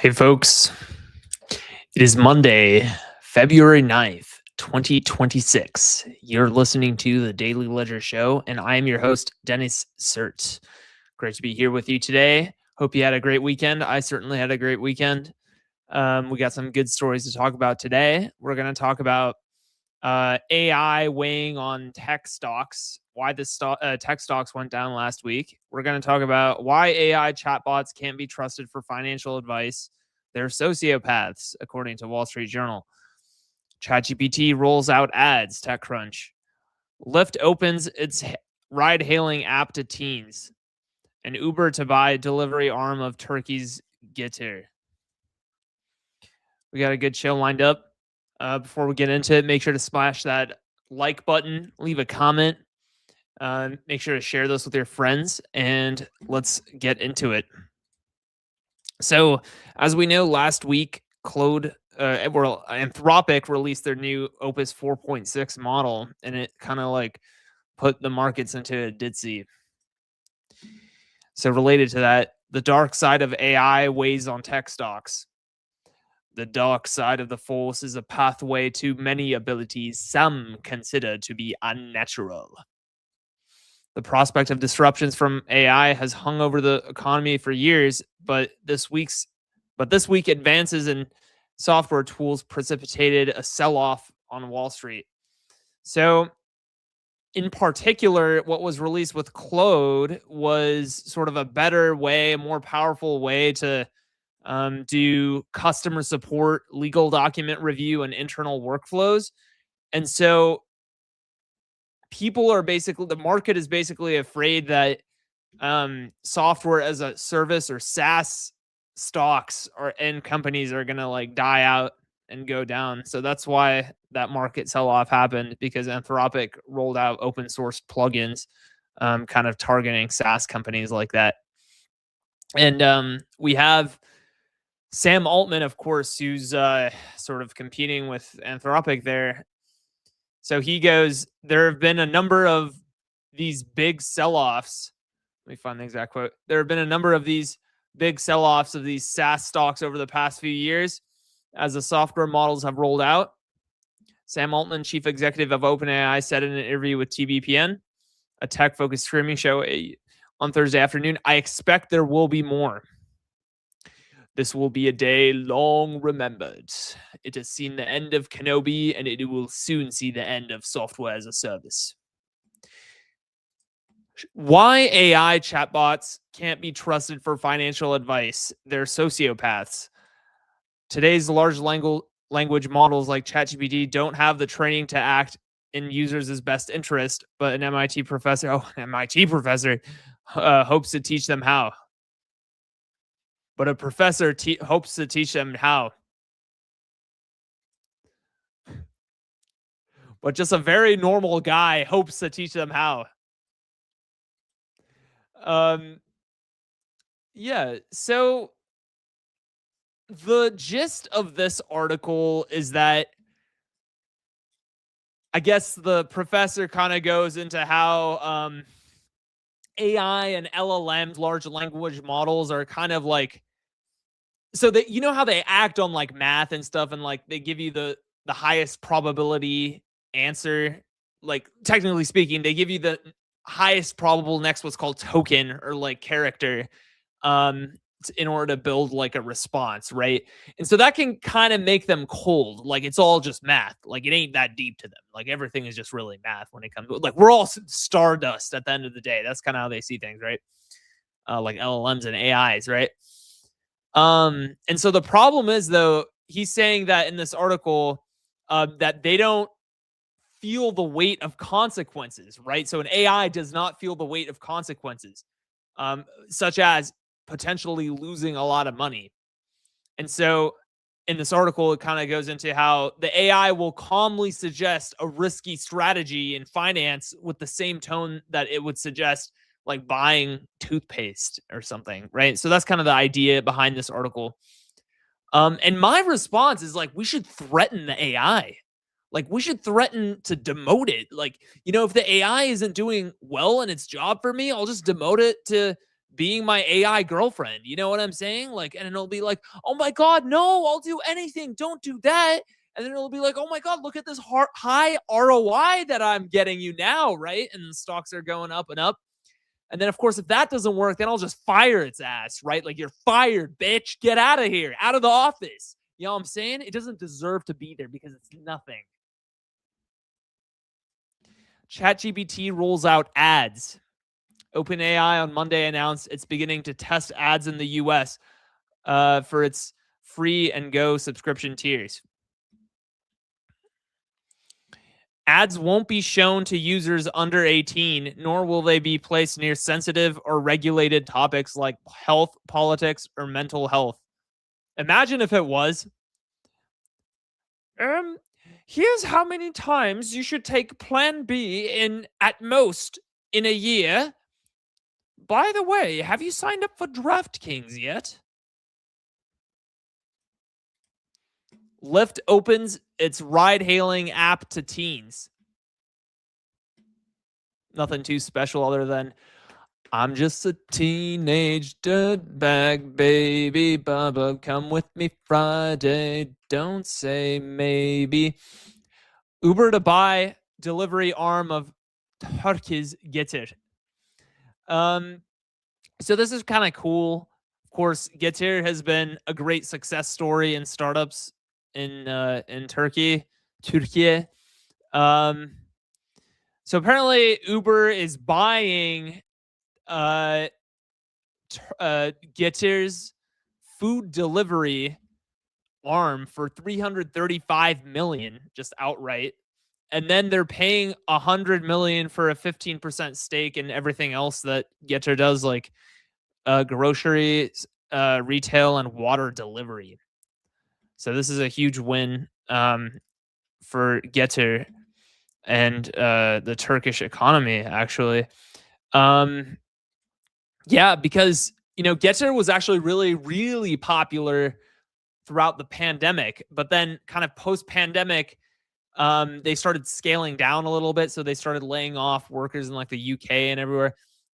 Hey, folks. It is Monday, February 9th, 2026. You're listening to the Daily Ledger Show, and I am your host, Dennis Sert. Great to be here with you today. Hope you had a great weekend. I certainly had a great weekend. We got some good stories to talk about today. We're going to talk about AI weighing on tech stocks, why the tech stocks went down last week. We're going to talk about why AI chatbots can't be trusted for financial advice. They're sociopaths, according to Wall Street Journal. Chatgpt rolls out ads, TechCrunch. Lyft opens its ride hailing app to teens. And Uber to buy delivery arm of Turkey's Getir. We got a good show lined up. Before we get into it, make sure to smash that like button, leave a comment, make sure to share this with your friends, and let's get into it. So, as we know, last week, Anthropic released their new Opus 4.6 model, and it kind of like put the markets into a ditzy. So, related to that, the dark side of AI weighs on tech stocks. The dark side of the force is a pathway to many abilities some consider to be unnatural. The prospect of disruptions from AI has hung over the economy for years, but this week advances in software tools precipitated a sell-off on Wall Street. So, in particular, what was released with Claude was sort of a better way, a more powerful way to do customer support, legal document review, and internal workflows. And so the market is basically afraid that software as a service or SaaS stocks and companies are going to like die out and go down. So that's why that market sell-off happened, because Anthropic rolled out open source plugins kind of targeting SaaS companies like that. And we have Sam Altman, of course, who's sort of competing with Anthropic there. So he goes, there have been a number of these big sell-offs. Let me find the exact quote. There have been a number of these big sell-offs of these SaaS stocks over the past few years as the software models have rolled out. Sam Altman, chief executive of OpenAI, said in an interview with TBPN, a tech-focused streaming show on Thursday afternoon, "I expect there will be more. This will be a day long remembered. It has seen the end of Kenobi, and it will soon see the end of software as a service." Why AI chatbots can't be trusted for financial advice? They're sociopaths. Today's large language models like ChatGPT don't have the training to act in users' best interest, but an MIT professor hopes to teach them how. But a professor hopes to teach them how. But just a very normal guy hopes to teach them how. Yeah, so the gist of this article is that I guess the professor kind of goes into how AI and LLMs, large language models, are kind of like, so that, you know how they act on like math and stuff, and like they give you the highest probability answer. Like, technically speaking, they give you the highest probable next what's called token or like character in order to build like a response, right? And so that can kind of make them cold. Like, it's all just math. Like, it ain't that deep to them. Like, everything is just really math when it comes to, like, we're all stardust at the end of the day. That's kind of how they see things, right? Like LLMs and AIs, right? And so the problem is, though, he's saying that in this article that they don't feel the weight of consequences, right? So an AI does not feel the weight of consequences, such as potentially losing a lot of money. And so in this article, it kind of goes into how the AI will calmly suggest a risky strategy in finance with the same tone that it would suggest like buying toothpaste or something, right? So that's kind of the idea behind this article. And my response is like, we should threaten the AI. Like, we should threaten to demote it. Like, if the AI isn't doing well in its job for me, I'll just demote it to being my AI girlfriend. You know what I'm saying? Like, and it'll be like, oh my God, no, I'll do anything. Don't do that. And then it'll be like, oh my God, look at this high ROI that I'm getting you now, right? And the stocks are going up and up. And then, of course, if that doesn't work, then I'll just fire its ass, right? Like, you're fired, bitch. Get out of here, out of the office. You know what I'm saying? It doesn't deserve to be there because it's nothing. ChatGPT rolls out ads. OpenAI on Monday announced it's beginning to test ads in the US for its free and go subscription tiers. Ads won't be shown to users under 18, nor will they be placed near sensitive or regulated topics like health, politics, or mental health. Imagine if it was. Um, Here's how many times you should take Plan B in at most in a year. By the way, have you signed up for DraftKings yet? Lyft opens its ride-hailing app to teens. Nothing too special other than I'm just a teenage dirtbag, baby. Baba, come with me Friday. Don't say maybe. Uber to buy delivery arm of Turkey's Getir. So this is kind of cool. Of course, Getir has been a great success story in startups in Turkey. So apparently Uber is buying Getir's food delivery arm for 335 million just outright, and then they're paying 100 million for a 15% stake in everything else that Getir does, like groceries, retail, and water delivery. So this is a huge win for Getir and the Turkish economy, actually. Yeah, because Getir was actually really, really popular throughout the pandemic, but then kind of post-pandemic, they started scaling down a little bit. So they started laying off workers in like the UK and everywhere,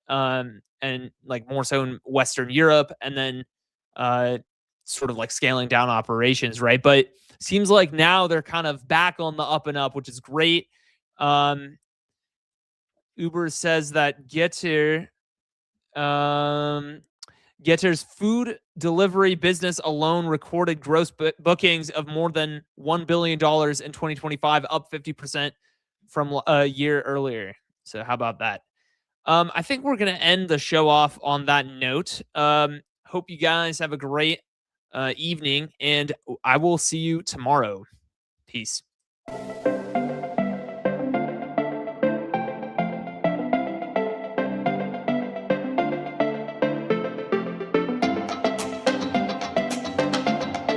and like more so in Western Europe, and then sort of like scaling down operations, right? But seems like now they're kind of back on the up and up, which is great. Uber says that Getir's food delivery business alone recorded gross bookings of more than $1 billion in 2025, up 50% from a year earlier. So how about that? I think we're going to end the show off on that note. Hope you guys have a great evening, and I will see you tomorrow. Peace.